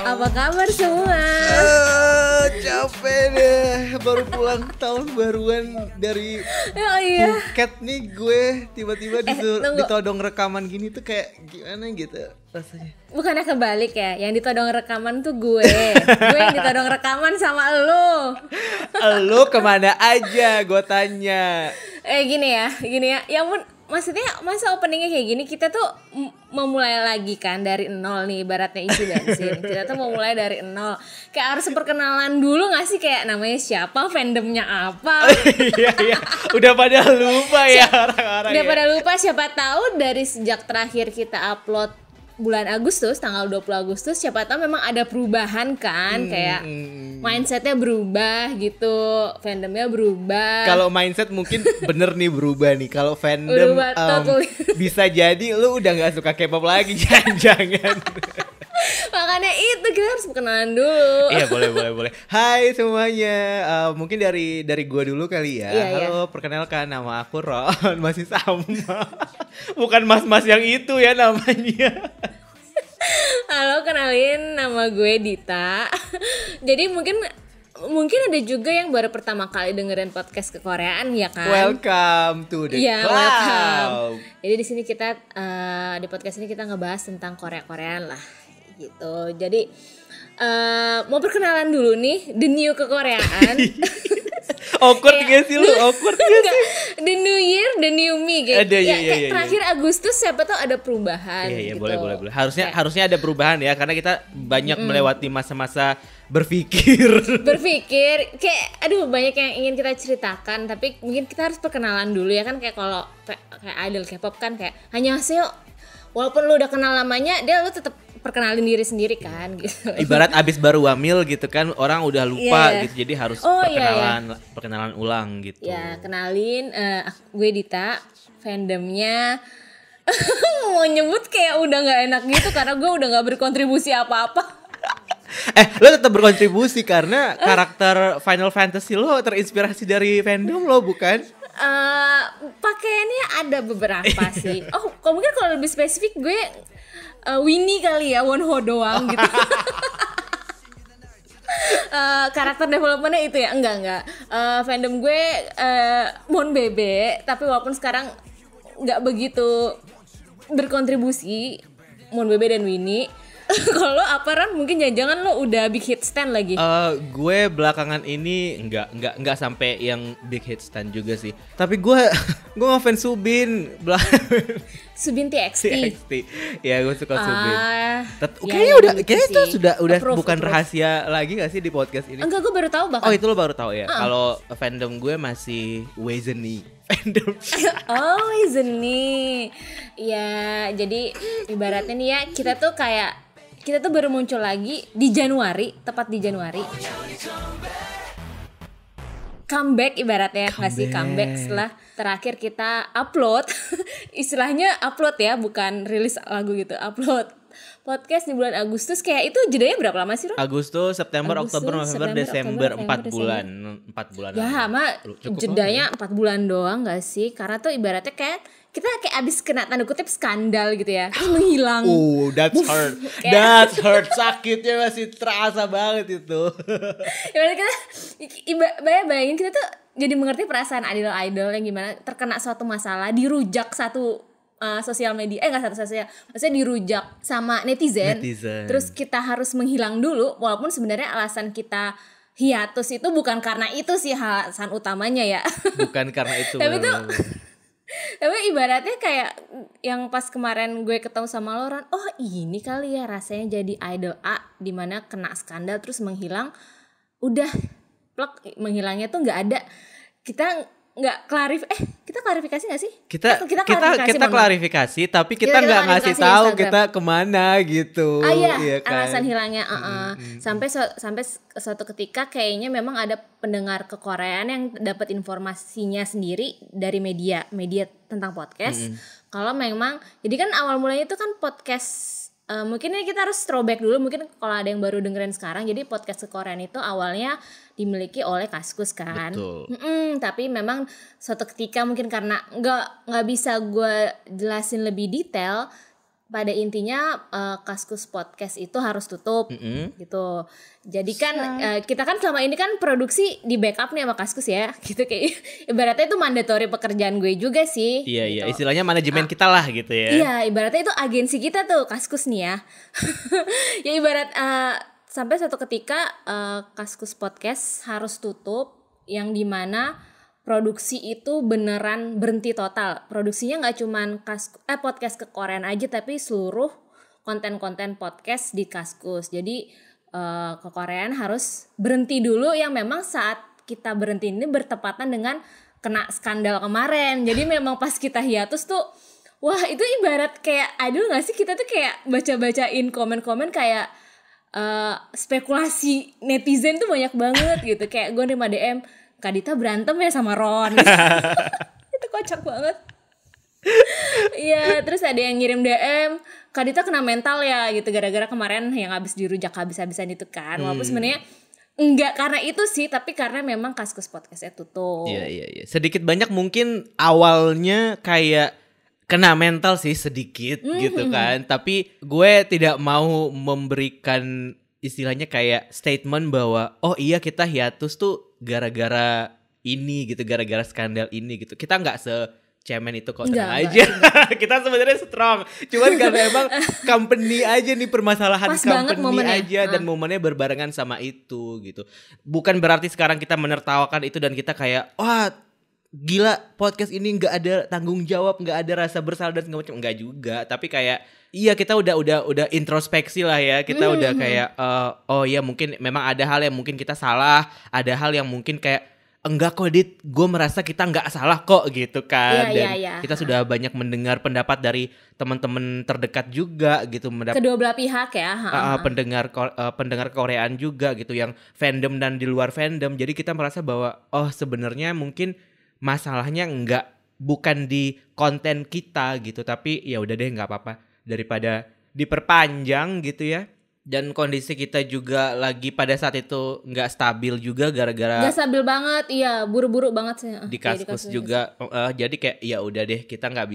Apa kabar semua? Capek deh, baru pulang tahun baruan dari Phuket nih gue tiba-tiba ditodong rekaman gini tuh kayak gimana gitu rasanya. Bukannya kebalik ya, yang ditodong rekaman tuh gue yang ditodong rekaman sama lo. Lo kemana aja gue tanya. Gini ya, ya ampun. Maksudnya masa openingnya kayak gini, kita tuh memulai lagi kan dari nol nih, ibaratnya isi bensin. Kita tuh mau mulai dari nol. Kayak harus perkenalan dulu gak sih, kayak namanya siapa, fandomnya apa. Iya, udah pada lupa ya orang-orang. Udah pada lupa, siapa tahu dari sejak terakhir kita upload bulan Agustus, tanggal 20 Agustus, siapa tahu memang ada perubahan kan, kayak mindsetnya berubah gitu, fandomnya berubah. Kalau mindset mungkin bener nih berubah nih. Kalau fandom bisa jadi lu udah nggak suka K-pop lagi, jangan. Makanya itu kita harus perkenalan dulu. Iya boleh. Hai semuanya, mungkin dari gua dulu kali ya. Iya, Halo, perkenalkan nama aku Ron, masih sama. Bukan mas-mas yang itu ya namanya. Halo, kenalin nama gue Dita. Jadi mungkin ada juga yang baru pertama kali dengerin podcast kekoreaan ya kan. Welcome to the club. Welcome. Jadi di sini kita di podcast ini kita ngebahas tentang Korea-Koreaan lah gitu. Jadi mau perkenalan dulu nih the new kekoreaan. Awkward gak sih lu? Awkward gak sih? The new year, the new me gitu. Iya. Terakhir Agustus siapa tahu ada perubahan. Iya, gitu. boleh. Harusnya ada perubahan ya, karena kita banyak melewati masa-masa berpikir kayak aduh banyak yang ingin kita ceritakan, tapi mungkin kita harus perkenalan dulu ya kan, kayak kalau kayak idol K-pop kan kayak annyeonghaseyo, walaupun lu udah kenal lamanya dia lu tetap perkenalin diri sendiri kan gitu. Ibarat abis baru wamil gitu kan, orang udah lupa gitu, jadi harus perkenalan ulang gitu. Ya, kenalin gue Dita, fandomnya mau nyebut kayak udah nggak enak gitu karena gue udah nggak berkontribusi apa-apa. Lo tetap berkontribusi karena karakter Final Fantasy lo terinspirasi dari fandom lo, bukan? Pakaiannya ada beberapa sih. Oh, mungkin kalau lebih spesifik gue Winnie kali ya, Wonho doang gitu. Karakter developmentnya itu ya, enggak. Fandom gue Monbebe, tapi walaupun sekarang nggak begitu berkontribusi, Monbebe dan Winnie. Kalau lo apa Ran? Mungkin jangan lo udah big hit stand lagi. Gue belakangan ini enggak sampai yang big hit stand juga sih. Tapi gue ngefans Subin. Subin TXT. Ya, gue suka Subin. Kayaknya itu sudah bukan rahasia lagi gak sih di podcast ini? Enggak, gue baru tahu bahkan. Oh, itu lo baru tahu ya. Kalau fandom gue masih Wezeni. Fandom. Oh, Wezeni. Ya, jadi ibaratnya nih ya, kita tuh baru muncul lagi di Januari, tepat di Januari. Comeback ibaratnya, nggak sih, comeback setelah terakhir kita upload. Istilahnya upload ya, bukan rilis lagu gitu, upload podcast di bulan Agustus. Kayak itu jedanya berapa lama sih, Ron? Agustus, September, Oktober, November, Desember, 4 bulan. 4 bulan. Ya, jedanya 4 bulan doang gak sih? Karena tuh ibaratnya kayak kita kayak abis kena tanda kutip skandal gitu ya, terus menghilang. That's hurt. That's hurt. Sakitnya masih terasa banget itu. Bayangin kita tuh jadi mengerti perasaan idol-idol yang gimana terkena suatu masalah, dirujak satu sosial media, nggak satu sosial, maksudnya dirujak sama netizen. Terus kita harus menghilang dulu, walaupun sebenarnya alasan kita hiatus itu bukan karena itu sih alasan utamanya ya. Bukan karena itu. Tapi ibaratnya kayak yang pas kemarin gue ketemu sama Loran, oh ini kali ya rasanya jadi idol A dimana kena skandal terus menghilang, udah plek, menghilangnya tuh nggak ada. Kita nggak kita klarifikasi nggak sih? Kita klarifikasi, tapi kita nggak ngasih tahu kita kemana gitu. Iya kan? Alasan hilangnya. Sampai suatu ketika kayaknya memang ada pendengar kekoreaan yang dapat informasinya sendiri dari media tentang podcast. Kalau memang, jadi kan awal mulanya itu kan podcast. Mungkin kita harus throwback dulu, mungkin kalau ada yang baru dengerin sekarang. Jadi podcast kekoreaan itu awalnya dimiliki oleh Kaskus kan. Tapi memang suatu ketika mungkin karena nggak bisa gue jelasin lebih detail, pada intinya Kaskus Podcast itu harus tutup gitu. Jadi kan kita kan selama ini kan produksi di backup nih sama Kaskus ya gitu, kayak ibaratnya itu mandatory pekerjaan gue juga sih. Iya gitu. Iya, istilahnya manajemen kita lah gitu ya. Iya, ibaratnya itu agensi kita tuh Kaskus nih ya. Ya ibarat sampai suatu ketika Kaskus Podcast harus tutup, yang dimana produksi itu beneran berhenti total. Produksinya nggak cuman podcast kekoreaan aja, tapi seluruh konten-konten podcast di Kaskus. Jadi kekoreaan harus berhenti dulu, yang memang saat kita berhenti ini bertepatan dengan kena skandal kemarin. Jadi memang pas kita hiatus tuh, wah itu ibarat kayak, aduh nggak sih, kita tuh kayak baca-bacain komen-komen kayak spekulasi netizen tuh banyak banget gitu. Kayak gue nerima DM, Kak Dita berantem ya sama Ron. Itu kocak banget. Iya, terus ada yang ngirim DM, Kak Dita kena mental ya gitu, gara-gara kemarin yang habis dirujak habis-habisan itu kan. Walaupun sebenarnya enggak karena itu sih, tapi karena memang Kaskus Podcastnya tutup. Iya. Sedikit banyak mungkin awalnya kayak kena mental sih sedikit gitu kan. Tapi gue tidak mau memberikan istilahnya kayak statement bahwa oh iya kita hiatus tuh gara-gara ini gitu, gara-gara skandal ini gitu. Kita nggak secemen itu kok, tenang aja. Kita sebenarnya strong. Cuman karena emang company aja nih, permasalahan pas company aja dan momennya berbarengan sama itu gitu. Bukan berarti sekarang kita menertawakan itu dan kita kayak wah gila podcast ini nggak ada tanggung jawab, nggak ada rasa bersalah dan segala macam, nggak juga. Tapi kayak iya kita udah introspeksi lah ya. Kita udah kayak oh ya mungkin memang ada hal yang mungkin kita salah, ada hal yang mungkin kayak enggak kok Dit, gue merasa kita nggak salah kok gitu kan. Dan kita sudah banyak mendengar pendapat dari teman-teman terdekat juga gitu, kedua belah pihak ya. Pendengar Koreaan juga gitu, yang fandom dan di luar fandom. Jadi kita merasa bahwa oh sebenarnya mungkin masalahnya bukan di konten kita gitu, tapi ya udah deh nggak apa-apa daripada diperpanjang gitu ya. Dan kondisi kita juga lagi pada saat itu nggak stabil juga, gara-gara nggak stabil banget, iya buru-buru banget sih di Kaskus juga. Jadi kayak ya udah deh, kita nggak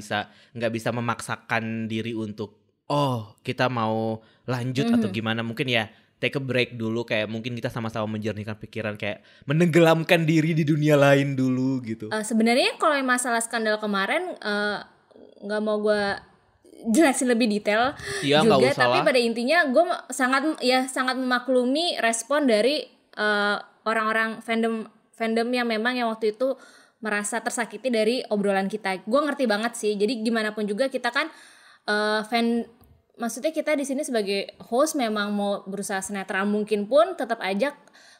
bisa memaksakan diri untuk oh kita mau lanjut atau gimana. Mungkin ya take a break dulu, kayak mungkin kita sama-sama menjernihkan pikiran, kayak menenggelamkan diri di dunia lain dulu gitu. Sebenarnya kalau masalah skandal kemarin nggak mau gue jelasin lebih detail juga, tapi pada intinya gue sangat memaklumi respon dari orang-orang fandom yang memang yang waktu itu merasa tersakiti dari obrolan kita. Gue ngerti banget sih. Jadi gimana pun juga kita kan maksudnya kita di sini sebagai host memang mau berusaha senetral mungkin, pun tetap aja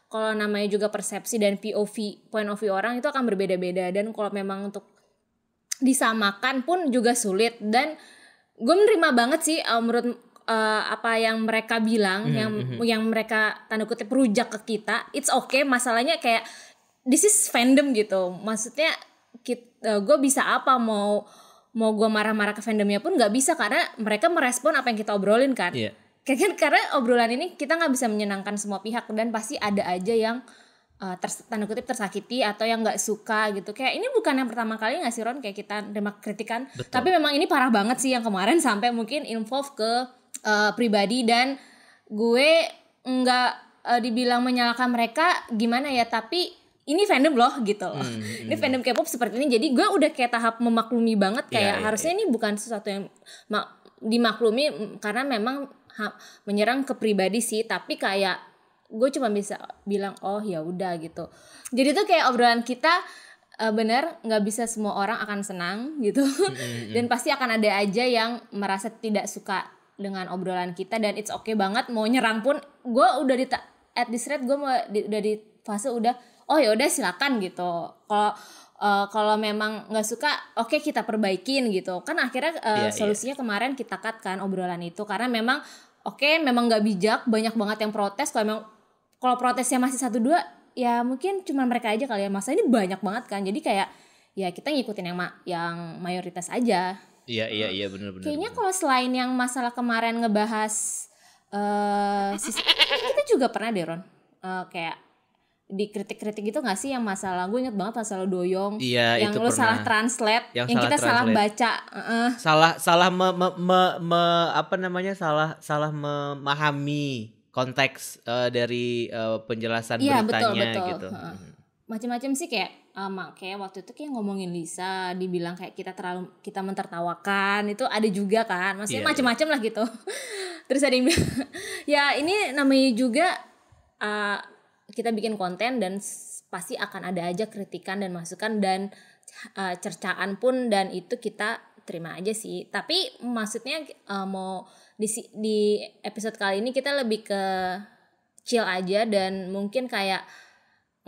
kalau namanya juga persepsi dan point of view orang itu akan berbeda-beda, dan kalau memang untuk disamakan pun juga sulit. Dan gue menerima banget sih menurut apa yang mereka bilang, yang mereka tanda kutip rujak ke kita, it's okay. Masalahnya kayak this is fandom gitu, maksudnya gue bisa apa, mau gue marah-marah ke fandomnya pun nggak bisa, karena mereka merespon apa yang kita obrolin kan. Karena obrolan ini kita nggak bisa menyenangkan semua pihak, dan pasti ada aja yang tanda kutip tersakiti atau yang nggak suka gitu. Kayak ini bukan yang pertama kali nggak sih Ron, kayak kita terima kritikan. Betul. Tapi memang ini parah banget sih yang kemarin, sampai mungkin involve ke pribadi, dan gue nggak dibilang menyalahkan mereka gimana ya, tapi ini fandom loh gitu loh. Ini fandom K-pop seperti ini. Jadi gue udah kayak tahap memaklumi banget, kayak harusnya ini bukan sesuatu yang dimaklumi, karena memang menyerang ke pribadi sih. Tapi kayak gue cuma bisa bilang oh ya udah gitu. Jadi tuh kayak obrolan kita benar nggak bisa semua orang akan senang gitu. Dan pasti akan ada aja yang merasa tidak suka dengan obrolan kita, dan it's okay banget. Mau nyerang pun gue udah at this rate gue udah di fase udah oh ya udah silakan gitu. Kalau memang nggak suka, oke kita perbaikin gitu. Kan akhirnya solusinya kemarin kita cut kan obrolan itu, karena memang memang nggak bijak, banyak banget yang protes. Kalau protesnya masih 1-2 ya mungkin cuma mereka aja kali ya. Masa ini banyak banget kan, jadi kayak ya kita ngikutin yang mayoritas aja. Iya benar. Kayaknya kalau selain yang masalah kemarin ngebahas kita juga pernah deh Ron, kayak dikritik-kritik gitu gak sih yang masalah, gue inget banget masalah Doyong, Iya, yang itu lu pernah. salah translate, yang salah kita salah translate. baca, salah apa namanya, salah memahami konteks dari penjelasan iya beritanya betul. gitu. Macam-macam sih kayak kayak waktu itu kayak ngomongin Lisa, dibilang kayak kita mentertawakan, itu ada juga kan, maksudnya Iya, macam-macam lah gitu. Terus ada yang bilang, ya ini namanya juga kita bikin konten dan pasti akan ada aja kritikan dan masukan dan cercaan pun, dan itu kita terima aja sih. Tapi maksudnya mau di episode kali ini kita lebih ke chill aja dan mungkin kayak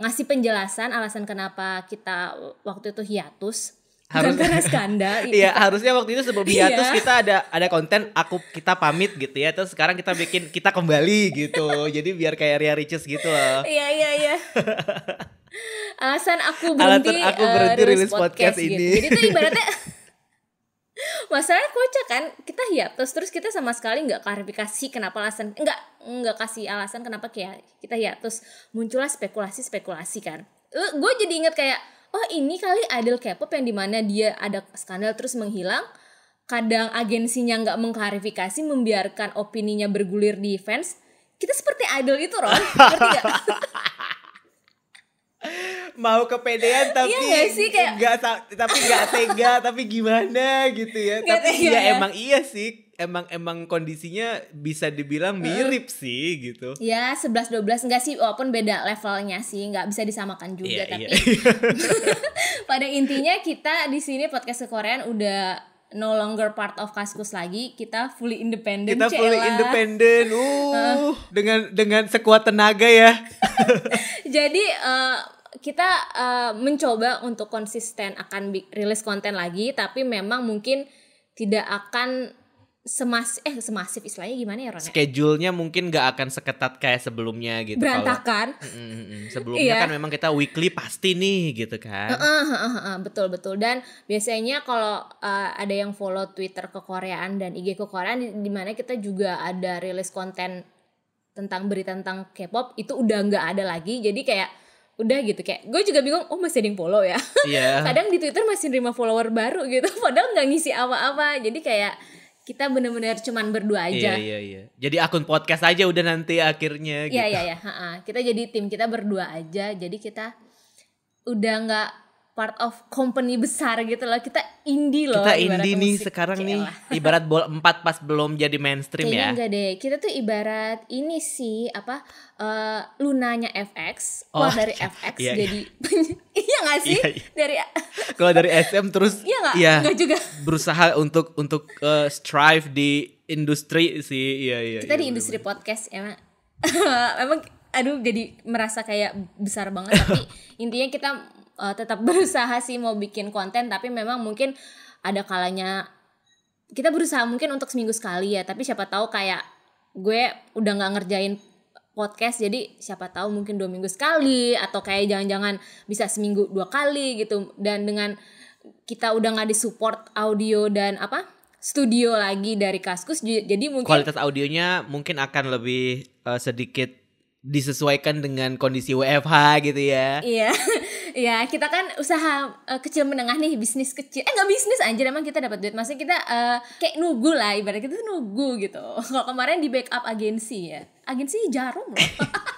ngasih penjelasan alasan kenapa kita waktu itu hiatus. Bukan karena skandal. Iya, harusnya waktu itu sebelum hiatus Iya. kita ada konten kita pamit gitu ya. Terus sekarang kita kembali gitu. Jadi biar kayak Ria Riches gitu loh. Iya. Alasan aku berhenti rilis podcast ini. gitu. Jadi itu ibaratnya masalahnya kocak kan, kita hiatus terus kita sama sekali nggak klarifikasi kenapa alasan, nggak kasih alasan kenapa kayak kita hiatus. Muncullah spekulasi kan. Gue jadi inget kayak, oh ini kali idol K-pop yang dimana dia ada skandal terus menghilang. Kadang agensinya nggak mengklarifikasi, membiarkan opininya bergulir di fans. Kita seperti idol itu, Ron. Ngerti gak? Mau kepedean tapi iya gak sih? Kayak nggak tega tapi gimana gitu ya. Gak tapi tega, ya. Emang iya sih. Emang kondisinya bisa dibilang mirip sih gitu. Ya 11-12 enggak sih, walaupun beda levelnya sih, nggak bisa disamakan juga. Tapi pada intinya kita di sini podcast Kekoreaan udah no longer part of Kaskus lagi, kita fully independent. Kita fully independent. Dengan sekuat tenaga ya. Jadi kita mencoba untuk konsisten akan rilis konten lagi, tapi memang mungkin tidak akan semasif istilahnya gimana ya, Ron? Schedule-nya mungkin gak akan seketat kayak sebelumnya gitu. Berantakan. Sebelumnya kan memang kita weekly pasti nih gitu kan. Betul. Dan biasanya kalau ada yang follow Twitter Kekoreaan dan IG Kekoreaan, di mana kita juga ada rilis konten tentang berita tentang K-pop, itu udah nggak ada lagi. Jadi kayak udah gitu, kayak gue juga bingung, masih ada yang follow ya. Iya. Kadang di Twitter masih nerima follower baru gitu, padahal nggak ngisi apa-apa. Jadi kayak kita benar-benar cuman berdua aja. Iya. Jadi akun podcast aja udah nanti akhirnya gitu. Iya. Kita jadi tim, kita berdua aja. Jadi kita udah nggak part of company besar gitu loh. Kita indie loh. Kita indie nih sekarang nih. Ibarat bola 4 pas belum jadi mainstream. Kayaknya ya. enggak deh. Kita tuh ibarat ini sih Lunanya FX. Keluar dari FX jadi iya nggak sih? Iya. Dari Kalau dari SM terus iya nggak? Iya, Nggak juga. berusaha untuk strive di industri sih. Iya. Kita di industri podcast emang. Emang aduh jadi merasa kayak besar banget, tapi intinya kita tetap berusaha sih mau bikin konten, tapi memang mungkin ada kalanya kita berusaha mungkin untuk seminggu sekali ya, tapi siapa tahu kayak gue udah nggak ngerjain podcast, jadi siapa tahu mungkin 2 minggu sekali, atau kayak jangan-jangan bisa seminggu 2 kali gitu. Dan dengan kita udah nggak disupport audio dan studio lagi dari Kaskus, jadi mungkin kualitas audionya mungkin akan lebih sedikit disesuaikan dengan kondisi WFH gitu ya. Iya. Ya kita kan usaha kecil menengah nih, bisnis kecil. Nggak bisnis anjir, emang kita dapat duit. Maksudnya kita kayak nunggu lah, ibarat kita tuh nunggu gitu. Kalau kemarin di backup agensi ya. Agensi Jarum loh.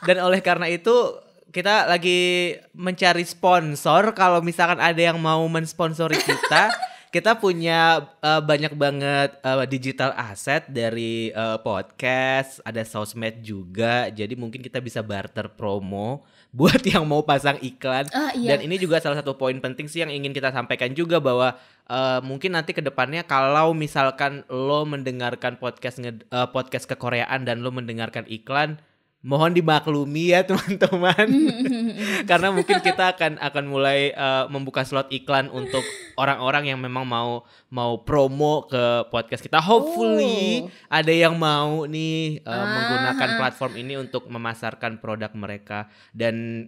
Dan oleh karena itu kita lagi mencari sponsor. Kalau misalkan ada yang mau mensponsori kita punya banyak banget digital asset dari podcast, ada sosmed juga. Jadi mungkin kita bisa barter promo buat yang mau pasang iklan. Iya. Dan ini juga salah satu poin penting sih yang ingin kita sampaikan juga, bahwa mungkin nanti ke depannya kalau misalkan lo mendengarkan podcast Kekoreaan dan lo mendengarkan iklan, mohon dimaklumi ya teman-teman. Karena mungkin kita akan mulai membuka slot iklan untuk orang-orang yang memang mau promo ke podcast kita. Hopefully ada yang mau nih menggunakan platform ini untuk memasarkan produk mereka. Dan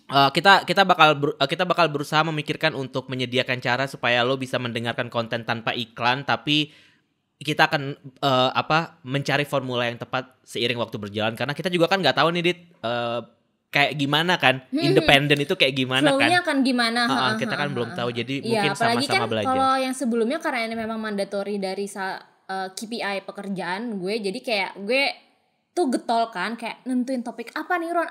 kita bakal berusaha memikirkan untuk menyediakan cara supaya lo bisa mendengarkan konten tanpa iklan, tapi kita akan mencari formula yang tepat seiring waktu berjalan, karena kita juga kan nggak tahu nih Dit, kayak gimana kan, independen itu kayak gimana kan. Flow-nya akan gimana. Kita kan belum tahu, jadi Iya, mungkin apalagi sama-sama kan belajar. kalau yang sebelumnya karena ini memang mandatory dari KPI pekerjaan gue, jadi kayak gue tuh getol kan, kayak nentuin topik apa nih Ron,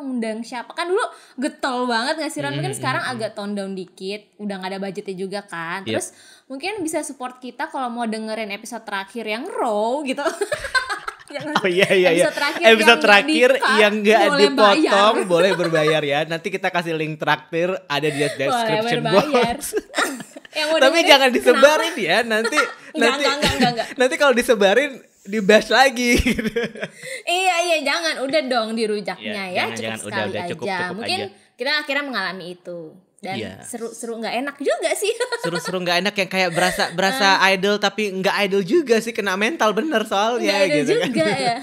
undang siapa, kan dulu getol banget gak sih Ron. Mungkin sekarang agak tone down dikit, udah gak ada budgetnya juga kan. Terus mungkin bisa support kita kalau mau dengerin episode terakhir yang raw gitu. Episode terakhir yang gak dipotong boleh berbayar ya. Nanti kita kasih link traktir ada di description box. Tapi jangan disebarin ya, nanti nanti kalau disebarin dibahas lagi. Iya jangan, udah dong dirujaknya ya, jangan, cukup sekali udah, aja. cukup Mungkin aja. Kita akhirnya mengalami itu dan seru nggak enak juga sih. Seru nggak enak yang kayak berasa idol tapi nggak idol juga sih, kena mental bener soalnya nggak gitu juga kan. ya.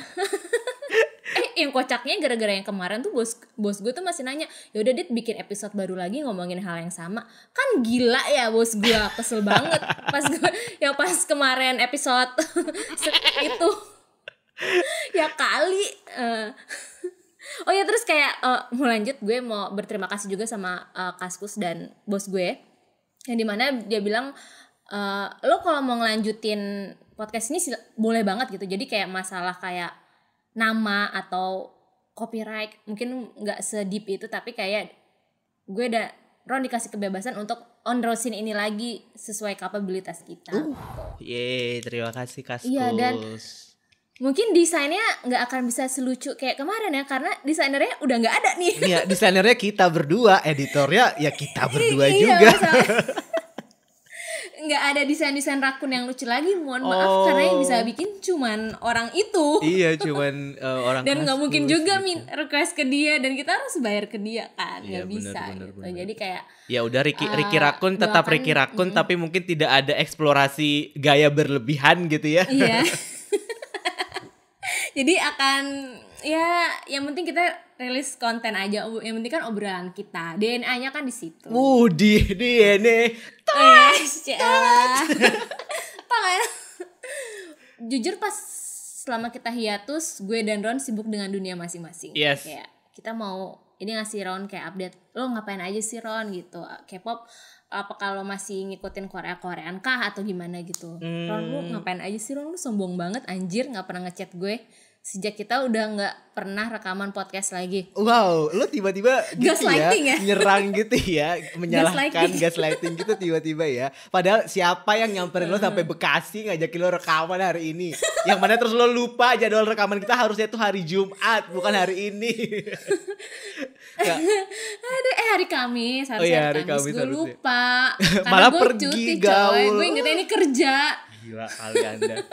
Yang kocaknya gara-gara yang kemarin tuh bos gue tuh masih nanya, yaudah Dit bikin episode baru lagi ngomongin hal yang sama. Kan gila ya bos gue, kesel banget pas kemarin episode itu ya kali. Oh ya, terus kayak mau lanjut, gue mau berterima kasih juga sama Kaskus dan bos gue, yang dimana dia bilang lo kalau mau ngelanjutin podcast ini boleh banget gitu. Jadi kayak masalah kayak nama atau copyright mungkin nggak sedip itu, tapi kayak gue Ron dikasih kebebasan untuk on-rosin ini lagi sesuai kapabilitas kita. Terima kasih Kaskus. Iya, dan mungkin desainnya nggak akan bisa selucu kayak kemarin ya, karena desainernya udah nggak ada nih. Iya, desainernya kita berdua, editornya ya kita berdua juga. Nggak ada desain rakun yang lucu lagi, mohon maaf, karena yang bisa bikin cuman orang itu. Iya, cuman orang. Dan nggak mungkin juga gitu. request ke dia, dan kita harus bayar ke dia kan, nggak bisa bener, gitu. bener. Jadi kayak ya udah Ricky Rakun tetap Ricky Rakun, tapi mungkin tidak ada eksplorasi gaya berlebihan gitu ya. Iya. Jadi akan ya yang penting kita rilis konten aja, yang penting kan obrolan kita, DNA-nya kan di situ. DNA. Jujur pas selama kita hiatus, gue dan Ron sibuk dengan dunia masing-masing. Yes. Kayak kita mau ini ngasih Ron kayak update, lo ngapain aja sih Ron gitu, K-pop apa kalau masih ngikutin Korean kah atau gimana gitu. Ron, lu ngapain aja sih Ron, lu sombong banget anjir, nggak pernah ngechat gue sejak kita udah nggak pernah rekaman podcast lagi. Wow, lo tiba-tiba gitu gaslighting ya, nyerang gitu ya, menyalahkan gaslighting gitu tiba-tiba ya. Padahal siapa yang nyamperin lo sampai Bekasi ngajakin lo rekaman hari ini? Yang mana terus lo lupa jadwal rekaman kita harusnya tuh hari Jumat, bukan hari ini. Hari Kamis, harusnya hari Kamis. Gue lupa. Malah gue pergi gaul. Gue ingetnya ini kerja. Gila kali Anda.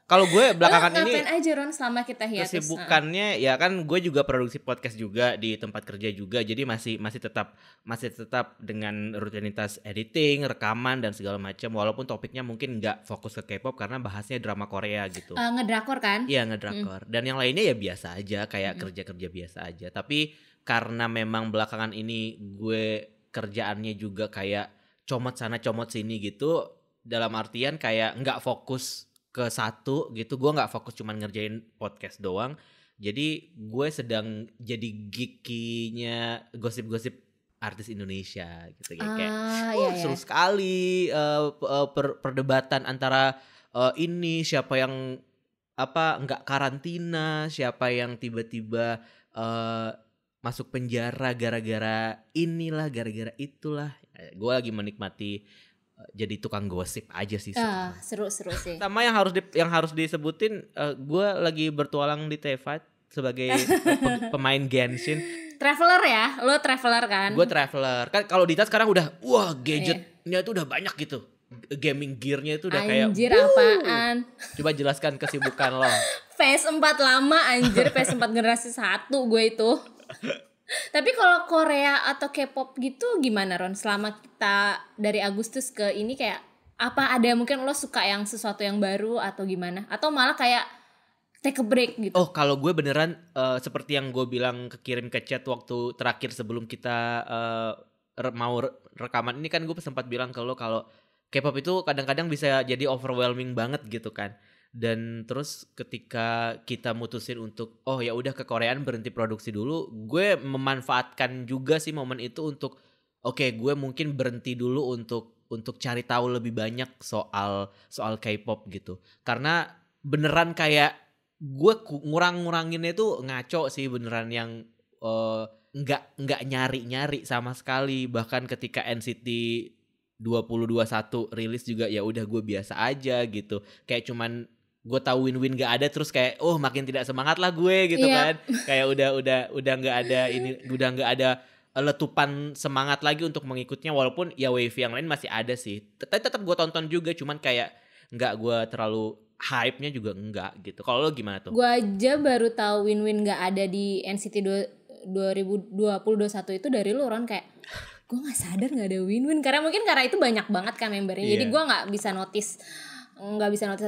Kalau gue belakangan ini ngapain aja Ron selama kita hiatus? Kesibukannya ya kan gue juga produksi podcast juga di tempat kerja juga, jadi masih tetap dengan rutinitas editing, rekaman dan segala macam, walaupun topiknya mungkin nggak fokus ke K-pop karena bahasnya drama Korea gitu. Ngedrakor kan? Iya, ngedrakor. Dan yang lainnya ya biasa aja, kayak kerja-kerja biasa aja. Tapi karena memang belakangan ini gue kerjaannya juga kayak comot sana comot sini gitu, dalam artian kayak nggak fokus ke satu gitu. Gue nggak fokus cuman ngerjain podcast doang. Jadi gue sedang jadi geeky-nya gosip-gosip artis Indonesia gitu. Kayak seru sekali perdebatan antara ini siapa yang nggak karantina, siapa yang tiba-tiba masuk penjara gara-gara inilah, gara-gara itulah. Gue lagi menikmati jadi tukang gosip aja sih. Seru sih. Sama yang harus disebutin, gue lagi bertualang di T5 sebagai pemain Genshin. Traveler ya, lo traveler kan? Gue traveler. Kan kalau Dita sekarang udah gadgetnya tuh udah banyak gitu. Gaming gearnya itu udah kayak anjir apaan. Coba jelaskan kesibukan lo. PS4 lama anjir, PS4 generasi 1 gue itu. Tapi kalau Korea atau K-pop gitu gimana Ron? Selama kita dari Agustus ke ini kayak apa, ada mungkin lo suka yang sesuatu yang baru atau gimana? Atau malah kayak take a break gitu? Oh, kalau gue beneran seperti yang gue bilang kirim ke chat waktu terakhir sebelum kita mau rekaman ini kan, gue sempat bilang ke lo kalau K-pop itu kadang-kadang bisa jadi overwhelming banget gitu kan. Dan terus ketika kita mutusin untuk oh ya udah ke Koreaan berhenti produksi dulu, gue memanfaatkan juga sih momen itu untuk oke, gue mungkin berhenti dulu untuk cari tahu lebih banyak soal K-pop gitu. Karena beneran kayak gue ngurang-nguranginnya itu ngaco sih, beneran yang nggak nyari sama sekali. Bahkan ketika NCT 2021 rilis juga ya udah gue biasa aja gitu. Kayak cuman gue tahu Win gak ada terus kayak oh makin tidak semangat lah gue gitu kan. Kayak udah nggak ada ini, udah nggak ada letupan semangat lagi untuk mengikutnya, walaupun ya wave yang lain masih ada sih. Tetap gue tonton juga, cuman kayak nggak gue terlalu hype-nya juga enggak gitu. Kalau lo gimana tuh? Gue aja baru tahu Win nggak ada di NCT 2021 itu dari lu, Ron. Kayak gue nggak sadar nggak ada Win karena itu banyak banget kan membernya. Jadi gue nggak bisa notice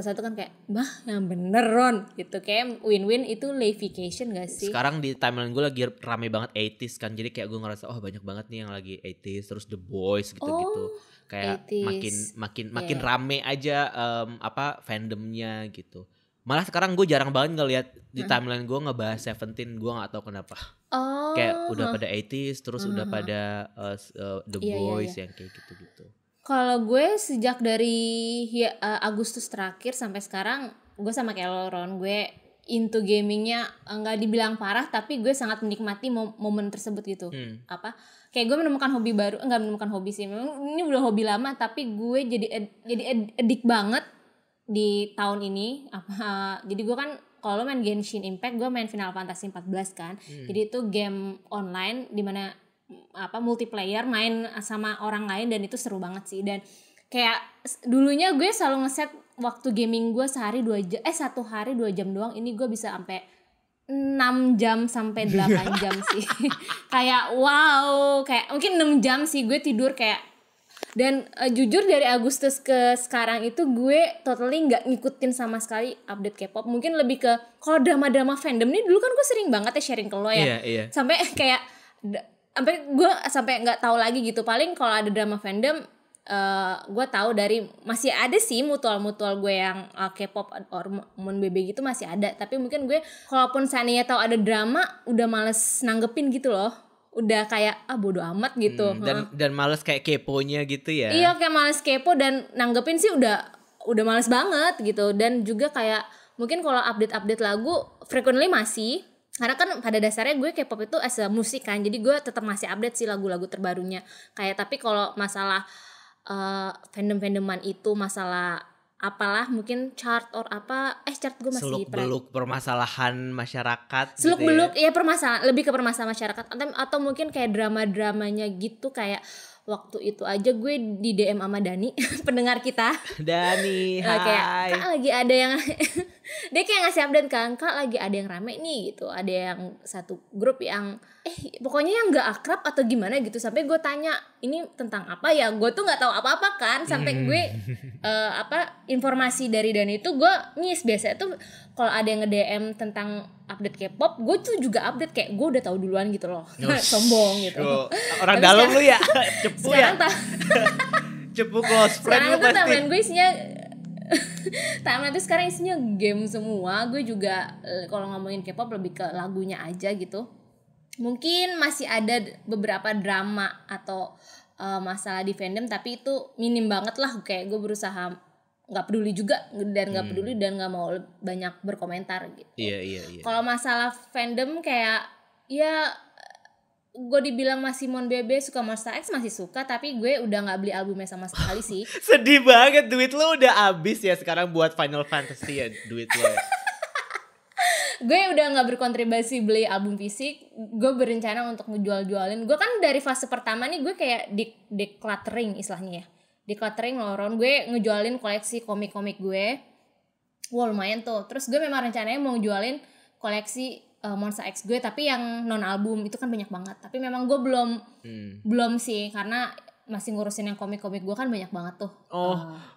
satu kan, kayak bah yang bener Ron gitu. Kayak Win itu Layfication gak sih? Sekarang di timeline gue lagi rame banget 80s kan, jadi kayak gue ngerasa oh banyak banget nih yang lagi 80s, terus The Boys gitu-gitu. Kayak 80s. makin rame aja fandomnya gitu. Malah sekarang gue jarang banget ngeliat di timeline gue ngebahas Seventeen, gue nggak tahu kenapa. Kayak udah pada 80s, terus udah pada The Boys yang kayak gitu-gitu. Kalau gue sejak dari Agustus terakhir sampai sekarang, gue sama kayak lo, Ron, gue into gamingnya nggak dibilang parah, tapi gue sangat menikmati momen tersebut gitu. Kayak gue menemukan hobi baru, nggak menemukan hobi sih, memang ini udah hobi lama, tapi gue jadi addict banget di tahun ini. Jadi gue kan kalau main Genshin Impact, gue main Final Fantasy 14 kan. Jadi itu game online dimana multiplayer main sama orang lain, dan itu seru banget sih. Dan kayak dulunya gue selalu ngeset waktu gaming gue satu hari 2 jam doang. Ini gue bisa sampai 6 jam sampai 8 jam sih. Kayak wow, kayak mungkin 6 jam sih gue tidur kayak. Dan jujur dari Agustus ke sekarang itu gue totally nggak ngikutin sama sekali update K-pop. Mungkin lebih ke kalau drama-drama fandom nih, dulu kan gue sering banget ya sharing ke lo ya. Iya. Sampai kayak sampai nggak tahu lagi gitu. Paling kalau ada drama fandom gue tahu dari, masih ada sih mutual gue yang K-pop or MonBB gitu masih ada. Tapi mungkin gue kalaupun seandainya tahu ada drama udah males nanggepin gitu loh. Udah kayak bodo amat gitu. Dan males kayak keponya gitu ya. Iya, kayak males kepo, dan nanggepin sih udah males banget gitu. Dan juga kayak mungkin kalau update lagu frequently masih, karena kan pada dasarnya gue K-pop itu as a musik kan, jadi gue tetap masih update sih lagu-lagu terbarunya. Kayak tapi kalau masalah fandom-fandoman itu, masalah apalah mungkin chart or chart gue masih seluk-beluk permasalahan masyarakat. Seluk-beluk gitu ya, permasalahan, lebih ke permasalahan masyarakat, atau mungkin kayak drama-dramanya gitu. Kayak waktu itu aja gue di DM sama Dani pendengar kita. Dani, hai. Kayak Kak lagi ada yang dia kayak ngasih update kan, Kak lagi ada yang rame nih gitu. Ada yang satu grup yang pokoknya yang gak akrab atau gimana gitu. Sampai gue tanya ini tentang apa ya, gue tuh gak tahu apa-apa kan. Sampai gue informasi dari Dani itu gue miss. Biasanya tuh kalau ada yang nge-DM tentang update K-pop, gue tuh juga update, kayak gue udah tahu duluan gitu loh. Sombong gitu. Orang dalam lu ya, cepu ya. Cepu close friend lu pasti. Sekarang tuh timeline gue isinya timeline tuh sekarang isinya game semua. Gue juga kalau ngomongin K-pop lebih ke lagunya aja gitu. Mungkin masih ada beberapa drama atau masalah di fandom, tapi itu minim banget lah. Kayak gue berusaha nggak peduli juga, dan nggak peduli dan nggak mau banyak berkomentar gitu. Iya. Kalau masalah fandom kayak ya gue dibilang masih MonBB, suka Monster X masih suka, tapi gue udah nggak beli albumnya sama sekali sih. Sedih banget, duit lo udah habis ya sekarang buat Final Fantasy ya duit lo. Gue udah nggak berkontribusi beli album fisik. Gue berencana untuk ngejual-jualin. Gue kan dari fase pertama nih gue kayak decluttering istilahnya ya. Decluttering loh, Ron. Gue ngejualin koleksi komik-komik gue. Wah lumayan tuh. Terus gue memang rencananya mau ngejualin koleksi Monster X gue, tapi yang non album itu kan banyak banget. Tapi memang gue belum sih, karena masih ngurusin yang komik-komik gue kan banyak banget tuh.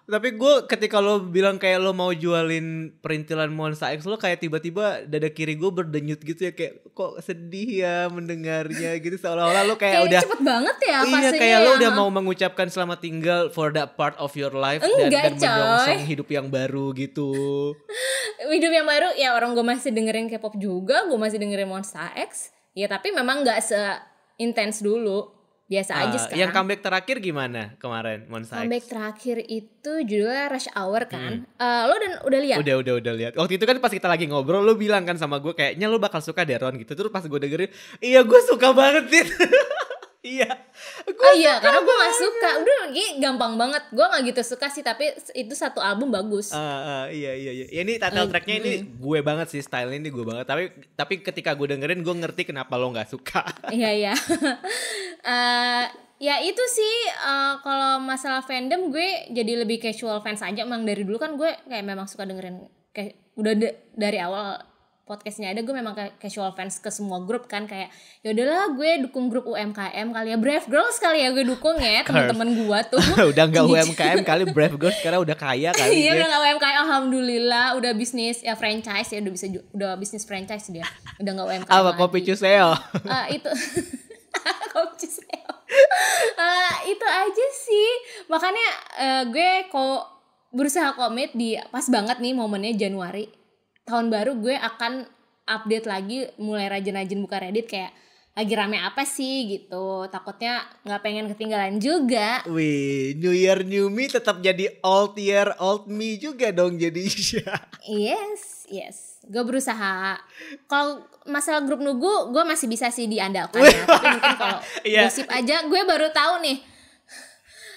Tapi gue ketika lo bilang kayak lo mau jualin perintilan Monsta X, lo kayak tiba-tiba dada kiri gue berdenyut gitu ya, kayak kok sedih ya mendengarnya gitu, seolah-olah lo kayak udah cepet banget ya iya kayak lo udah mau mengucapkan selamat tinggal for that part of your life dan menyongsong hidup yang baru gitu. Hidup yang baru ya, orang gue masih dengerin K-pop juga, gue masih dengerin Monsta X ya, tapi memang nggak se-intens dulu. Biasa aja sekarang. Yang comeback terakhir gimana kemarin Monsta X? Comeback terakhir itu judulnya Rush Hour kan. Lo udah lihat? Udah lihat. Waktu itu kan pas kita lagi ngobrol lo bilang kan sama gue kayaknya lo bakal suka deh Ron gitu. Terus pas gue dengerin, iya gue suka banget sih. Iya. Iya, karena gue gak suka. Udah gampang banget. Gue gak gitu suka sih, tapi itu satu album bagus. Iya. Ya, ini title tracknya ini gue banget sih, style ini gue banget. Tapi ketika gue dengerin gue ngerti kenapa lo gak suka. Iya. Ya itu sih, kalau masalah fandom gue jadi lebih casual fans aja. Emang dari dulu kan gue kayak memang suka dengerin, udah dari awal podcastnya ada, gue memang kayak casual fans ke semua grup kan, kayak ya udahlah gue dukung grup UMKM kali ya, Brave Girls kali ya gue dukung ya, teman-teman gue tuh. Udah nggak UMKM kali, Brave Girls sekarang udah kaya kali. Iya udah nggak UMKM, alhamdulillah, udah bisnis ya, franchise ya, udah bisnis franchise dia, udah nggak UMKM. Apa lagi. Kopi Cuseo? Itu Kopi Cuseo. Itu aja sih, makanya gue kok berusaha komit di pas banget nih momennya Januari tahun baru, gue akan update lagi, mulai rajin-rajin buka Reddit kayak lagi rame apa sih gitu, takutnya nggak pengen ketinggalan juga. Wih, New Year New Me tetap jadi old year old me juga dong jadinya. Yes, gue berusaha. Kalau masalah grup Nugu gue masih bisa sih diandalkan ya, tapi mungkin kalau gosip aja, gue baru tahu nih.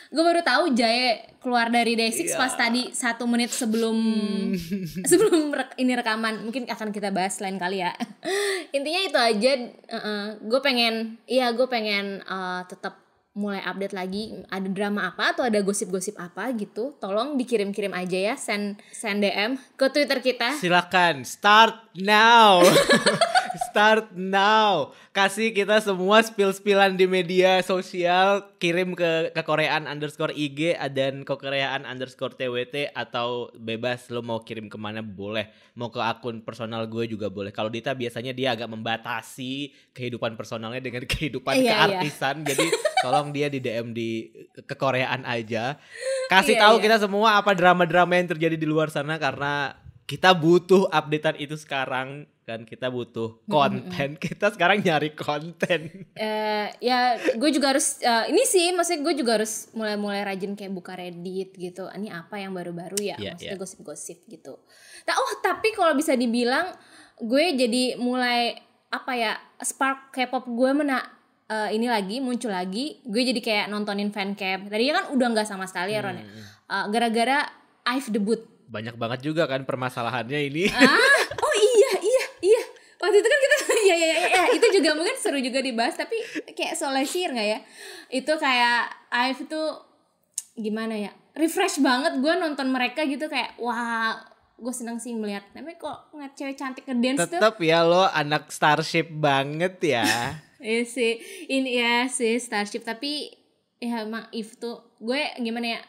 Gue baru tahu Jae keluar dari Day6 pas tadi 1 menit sebelum ini rekaman. Mungkin akan kita bahas lain kali ya. Intinya itu aja. Gue pengen tetap mulai update lagi. Ada drama apa atau ada gosip-gosip apa gitu, tolong dikirim-kirim aja ya, send DM ke Twitter kita. Silakan start now. Start now. Kasih kita semua spill-spillan di media sosial. Kirim ke Koreaan_IG dan Koreaan_TWT, atau bebas lo mau kirim kemana boleh. Mau ke akun personal gue juga boleh. Kalau Dita biasanya dia agak membatasi kehidupan personalnya dengan kehidupan keartisan. Jadi tolong dia di DM di kekoreaan aja. Kasih tahu kita semua apa drama-drama yang terjadi di luar sana, karena kita butuh updatean itu sekarang kan, kita butuh konten. Kita sekarang nyari konten. Ya gue juga harus ini sih, maksudnya gue juga harus mulai rajin kayak buka Reddit gitu. Ini apa yang baru-baru ya, maksudnya gosip-gosip gitu. Tapi kalau bisa dibilang gue jadi mulai apa ya, spark K-pop gue ini lagi muncul lagi. Gue jadi kayak nontonin fancam. Tadinya kan udah nggak sama sekali ya Ron ya. Gara-gara IVE debut. Banyak banget juga kan permasalahannya ini. Oh iya. Waktu itu kan kita ya itu juga mungkin seru juga dibahas, tapi kayak solesir nggak ya? Itu kayak IVE tuh gimana ya? Refresh banget gue nonton mereka gitu, kayak wah, gue seneng sih melihat. Tapi kok ngeliat cewek cantik ngedance tuh. Tetap ya lo anak Starship banget ya. Iya sih, ini ya sih Starship, tapi ya emang IVE tuh gue gimana ya?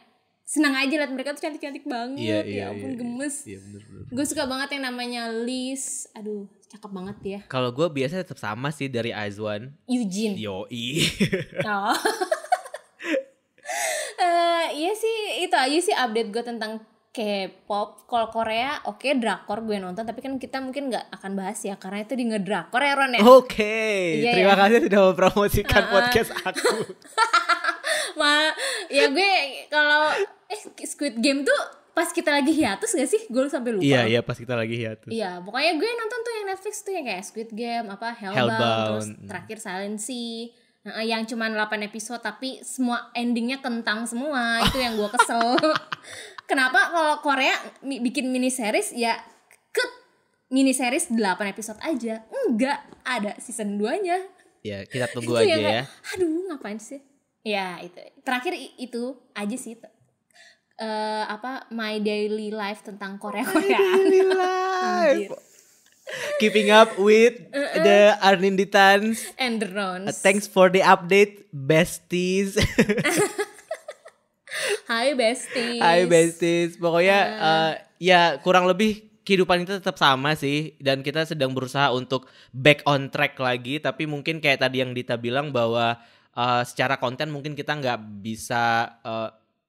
Senang aja liat mereka tuh cantik-cantik banget. Ya ampun gemes. Iya, bener. Gue suka banget yang namanya Liz. Aduh, cakep banget ya. Kalau gue biasanya tetap sama sih dari IZ*ONE. Eugene. Yoi. Oh. Iya sih, itu aja sih update gue tentang K-pop. Kalau Korea, oke, drakor gue nonton, tapi kan kita mungkin nggak akan bahas ya, karena itu di ngedrakor ya Ron ya. Oke. Terima kasih sudah mempromosikan podcast aku. Ya gue kalau Squid Game tuh pas kita lagi hiatus gak sih? Gue sampai lupa. Iya pas kita lagi hiatus. Iya, pokoknya gue nonton tuh yang Netflix tuh yang kayak Squid Game, apa Hellbound. Terus terakhir Silent Sea. Yang cuma 8 episode tapi semua endingnya kentang semua. Itu yang gue kesel. Kenapa kalau Korea bikin miniseries ya miniseries 8 episode aja? Enggak, ada season 2-nya. Ya, kita tunggu aja ya. Aduh, ngapain sih? Ya itu terakhir itu aja sih, My Daily Life tentang Korea. My Daily Life. keeping up with the Arninditans and the Rons. Thanks for the update, besties. Hai besties. Hai besties. Pokoknya ya kurang lebih kehidupan kita tetap sama sih, dan kita sedang berusaha untuk back on track lagi. Tapi mungkin kayak tadi yang Dita bilang bahwa secara konten mungkin kita nggak bisa,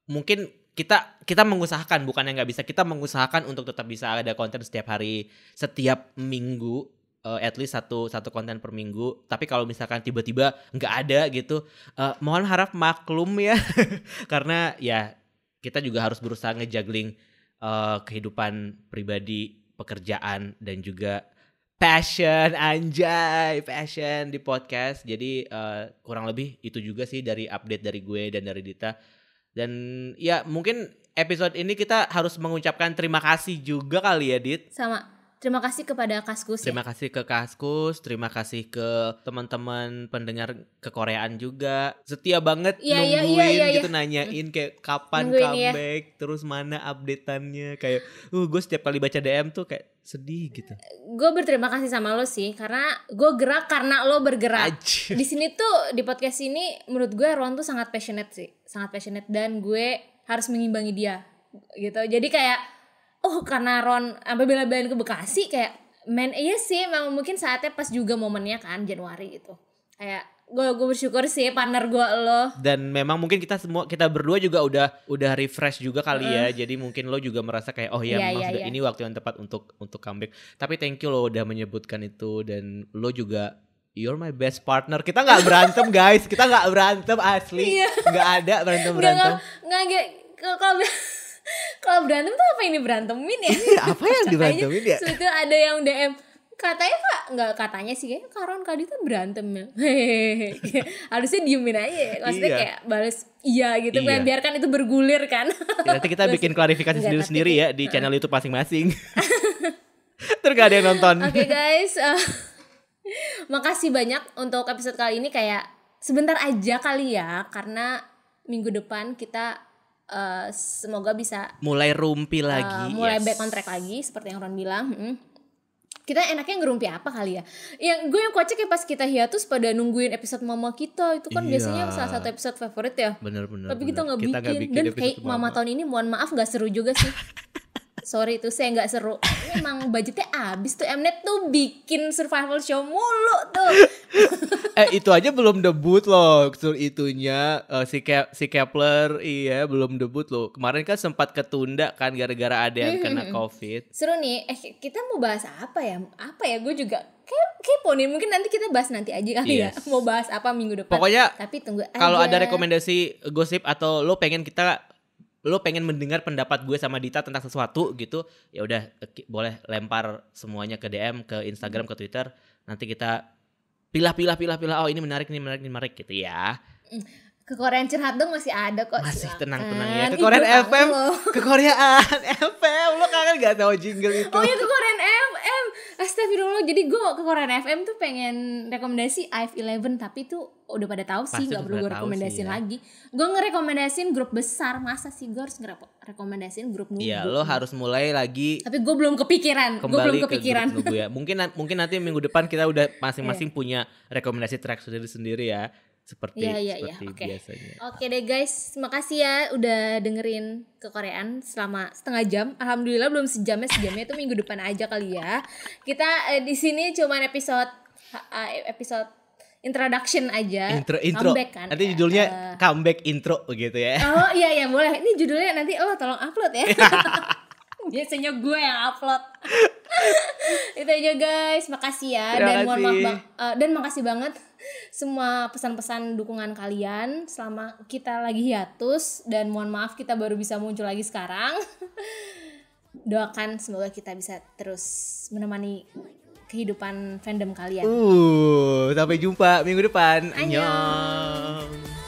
mungkin kita mengusahakan, bukannya nggak bisa, kita mengusahakan untuk tetap bisa ada konten setiap hari, setiap minggu, at least satu konten per minggu. Tapi kalau misalkan tiba-tiba nggak ada gitu, mohon harap maklum ya. Karena ya kita juga harus berusaha ngejuggling kehidupan pribadi, pekerjaan, dan juga passion di podcast. Jadi kurang lebih itu juga sih dari update dari gue dan dari Dita. Dan ya mungkin episode ini kita harus mengucapkan terima kasih juga kali ya, Dit. Sama. Terima kasih kepada Kaskus. Terima kasih ke Kaskus, terima kasih ke teman-teman pendengar kekoreaan juga. Setia banget nungguin gitu, nanyain kayak kapan comeback, terus mana update-annya. Kayak gue setiap kali baca DM tuh kayak sedih gitu. Gue berterima kasih sama lo sih, karena gue gerak karena lo bergerak. Di sini tuh, di podcast ini menurut gue Ron tuh sangat passionate sih. Sangat passionate, dan gue harus mengimbangi dia gitu. Jadi kayak karena Ron sampai bela-belain ke Bekasi, kayak iya sih, memang mungkin saatnya pas juga momennya kan, Januari gitu. Kayak gue bersyukur sih partner gue lo. Dan memang mungkin kita berdua juga udah refresh juga kali ya. Jadi mungkin lo juga merasa kayak memang sudah ini waktu yang tepat untuk comeback. Tapi thank you lo udah menyebutkan itu, dan lo juga you're my best partner. Kita nggak berantem guys, kita nggak berantem asli. Nggak ada berantem. Kalau berantem tuh apa yang diberantemin ya? Iya, apa yang diberantemin ya? Sebetulnya ada yang DM, katanya Kak, nggak katanya sih, kayaknya Karon Kak Dita berantem ya. Harusnya diemin aja. Maksudnya kayak bales iya gitu, biarkan itu bergulir kan. Ya, nanti kita bikin klarifikasi sendiri ya di channel YouTube masing-masing. Terus gak ada yang nonton. Oke guys, makasih banyak untuk episode kali ini. Kayak sebentar aja kali ya, karena minggu depan kita semoga bisa mulai rumpi lagi, mulai back on track lagi seperti yang Ron bilang. Kita enaknya ngerumpi apa kali ya? Yang gue yang kocak ya pas kita hiatus pada nungguin episode mama kita, itu kan biasanya salah satu episode favorit ya. Bener. Tapi kita nggak bikin. Dan kayak mama tahun ini mohon maaf nggak seru juga sih. Sorry tuh, saya nggak seru. Memang budgetnya abis tuh. Mnet tuh bikin survival show mulu tuh. Itu aja belum debut loh. Itunya si Kepler belum debut loh. Kemarin kan sempat ketunda kan gara-gara ada yang kena COVID. Seru nih. Kita mau bahas apa ya? Gue juga kepo nih. Mungkin nanti kita bahas nanti aja kali ya. Mau bahas apa minggu depan. Pokoknya tapi tunggu aja. Kalau ada rekomendasi gosip atau lo pengen mendengar pendapat gue sama Dita tentang sesuatu gitu, ya udah boleh lempar semuanya ke DM, ke Instagram, ke Twitter. Nanti kita pilah. Oh ini menarik gitu ya. Ke Korean Curhat dong masih ada kok. Masih tenang ya. Ke Korean FM. Ke Koreaan FM. Lo kangen gak tahu jingle itu? Oh iya, ke Korean FM. Astagfirullah. Jadi gue ke Korean FM tuh pengen rekomendasi IF11, tapi tuh udah pada tahu sih, nggak perlu gue rekomendasiin lagi. Gue ngerekomendasiin grup besar, masa sih gue harus ngerekomendasiin grup nubu? Iya, lo harus mulai lagi. Tapi gue belum kepikiran. Kembali ke grup nubu ya. Mungkin nanti minggu depan kita udah masing-masing punya rekomendasi track sendiri ya. Seperti biasanya. Oke deh guys, makasih ya udah dengerin Kekoreaan selama setengah jam. Alhamdulillah belum sejamnya itu minggu depan aja kali ya. Kita di sini cuman episode introduction aja. Intro. Comeback kan. Nanti judulnya comeback intro gitu ya. Oh iya boleh. Ini judulnya nanti tolong upload ya. Biasanya gue yang upload. Itu aja guys, makasih ya. Dan mohon maaf dan makasih banget semua pesan-pesan dukungan kalian selama kita lagi hiatus, dan mohon maaf kita baru bisa muncul lagi sekarang. Doakan semoga kita bisa terus menemani kehidupan fandom kalian. Sampai jumpa minggu depan. Annyeong.